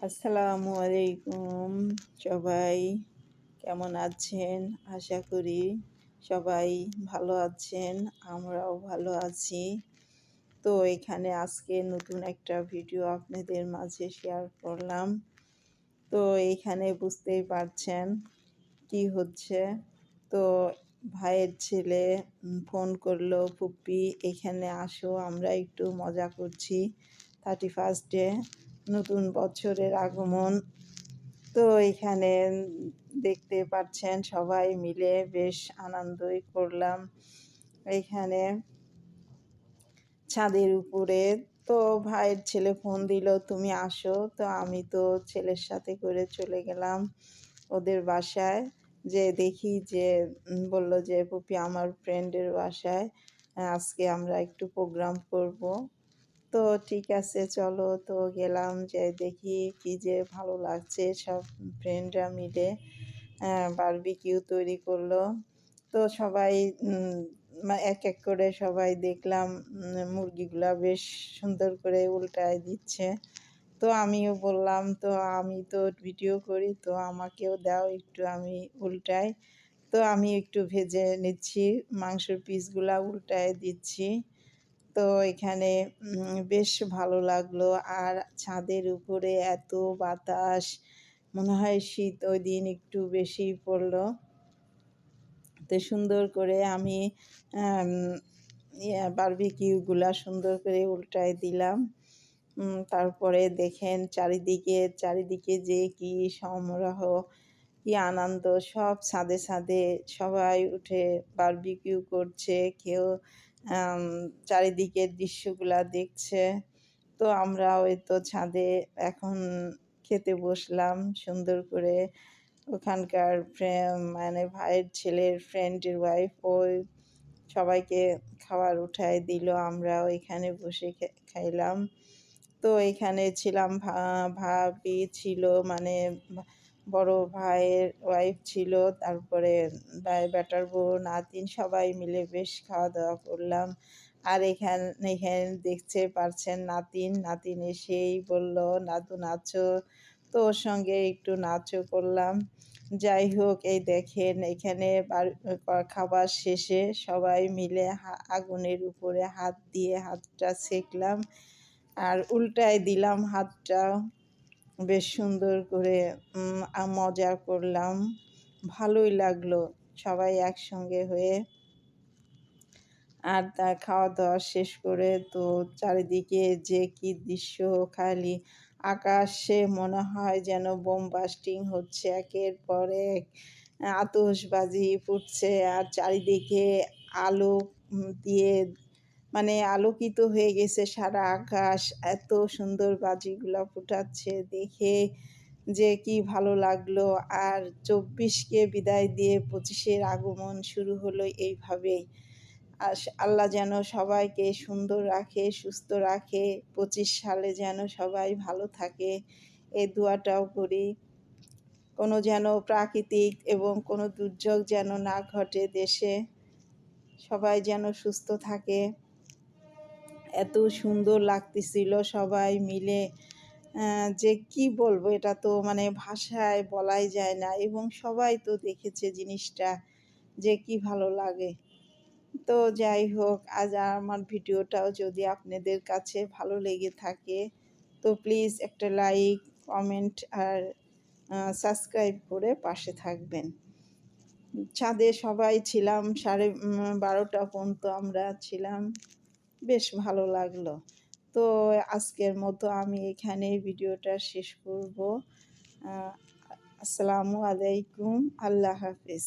আসসালামু আলাইকুম। সবাই কেমন আছেন? আশা করি সবাই ভালো আছেন। আমরাও ভালো আছি। তো এখানে আজকে নতুন একটা ভিডিও আপনাদের মাঝে শেয়ার করলাম। তো এইখানে বুঝতেই পারছেন কি হচ্ছে। তো ভাইয়ের ছেলে ফোন করলো, ফুপ্পি এখানে আসো, আমরা একটু মজা করছি। 31st-এ নতুন বছরের আগমন। তো এখানে দেখতে পাচ্ছেন সবাই মিলে বেশ আনন্দই করলাম। এইখানে ছাদের উপরে তো ভাইয়ের ছেলে ফোন দিল, তুমি আসো। তো আমি তো ছেলের সাথে করে চলে গেলাম ওদের বাসায়। যে দেখি যে বলল যে পুপি আমার ফ্রেন্ডের বাসায় আজকে আমরা একটু প্রোগ্রাম করব। তো ঠিক আছে চলো। তো গেলাম, যে দেখি কি যে ভালো লাগছে, সব ফ্রেন্ডরা মিলে বারবিকিউ তৈরি করলো। তো সবাই এক এক করে সবাই দেখলাম মুরগিগুলা বেশ সুন্দর করে উল্টায় দিচ্ছে। তো আমিও বললাম, তো আমি তো ভিডিও করি, তো আমাকেও দাও একটু, আমি উল্টাই। তো আমি একটু ভেজে নিচ্ছি, মাংসের পিসগুলা উল্টায় দিচ্ছি। তো এখানে বেশ ভালো লাগলো। আর ছাদের উপরে এত বাতাস, মনে হয় শীত ওই দিন একটু বেশি পড়লো। তো সুন্দর করে আমি বারবিকিউগুলা সুন্দর করে উল্টায় দিলাম। তারপরে দেখেন চারিদিকে যে কি সমারোহ, কি আনন্দ, সব ছাদে ছাদে সবাই উঠে বারবিকিউ করছে, কেউ চারিদিকের দৃশ্যগুলা দেখছে। তো আমরা ওই তো ছাদে এখন খেতে বসলাম সুন্দর করে। ওখানকার মানে ভাইয়ের ছেলের ফ্রেন্ডের ওয়াইফ ওই সবাইকে খাবার উঠায় দিল, আমরা ওইখানে বসে খাইলাম। তো এখানে ছিলাম, ভাবি ছিল, মানে বড় ভাইয়ের ওয়াইফ ছিল, তারপরে বেটার বউ, নাতিন, সবাই মিলে বেশ খাওয়া দাওয়া করলাম। আর এখানে দেখতে পারছেন নাতিন এসেই বলল, নাদু নাচো। তো ওর সঙ্গে একটু নাচও করলাম। যাই হোক, এই দেখেন এখানে খাবার শেষে সবাই মিলে আগুনের উপরে হাত দিয়ে হাতটা সেঁকলাম আর উল্টায় দিলাম হাতটা, বেশ সুন্দর করে মজা করলাম। ভালোই লাগলো সবাই একসঙ্গে হয়ে। আর তা খাওয়া দাওয়া শেষ করে তো চারিদিকে যে কি দৃশ্য, খালি আকাশে মনে হয় যেন বোম বাস্টিং হচ্ছে, একের পর এক আতশবাজি ফুটছে। আর চারিদিকে আলো দিয়ে মানে আলোকিত হয়ে গেছে সারা আকাশ, এত সুন্দর বাজিগুলো ফুটাচ্ছে, দেখে যে কি ভালো লাগলো। আর 24কে বিদায় দিয়ে 25-এর আগমন শুরু হলো এইভাবেই। আর আল্লাহ যেন সবাইকে সুন্দর রাখে, সুস্থ রাখে, 25 সালে যেন সবাই ভালো থাকে, এই দোয়াটাও করি। কোনো যেন প্রাকৃতিক এবং কোনো দুর্যোগ যেন না ঘটে দেশে, সবাই যেন সুস্থ থাকে। এত সুন্দর লাগতেছিল সবাই মিলে, যে কি বলবো, এটা তো মানে ভাষায় বলাই যায় না। এবং সবাই তো দেখেছে জিনিসটা, যে কি ভালো লাগে। তো যাই হোক, আজ আমার ভিডিওটাও যদি আপনাদের কাছে ভালো লেগে থাকে তো প্লিজ একটা লাইক, কমেন্ট আর সাবস্ক্রাইব করে পাশে থাকবেন। ছাদে সবাই ছিলাম, 12:30 পর্যন্ত আমরা ছিলাম, বেশ ভালো লাগলো। তো আজকের মতো আমি এখানে ভিডিওটা শেষ করব। আসসালামু আলাইকুম, আল্লাহ হাফেজ।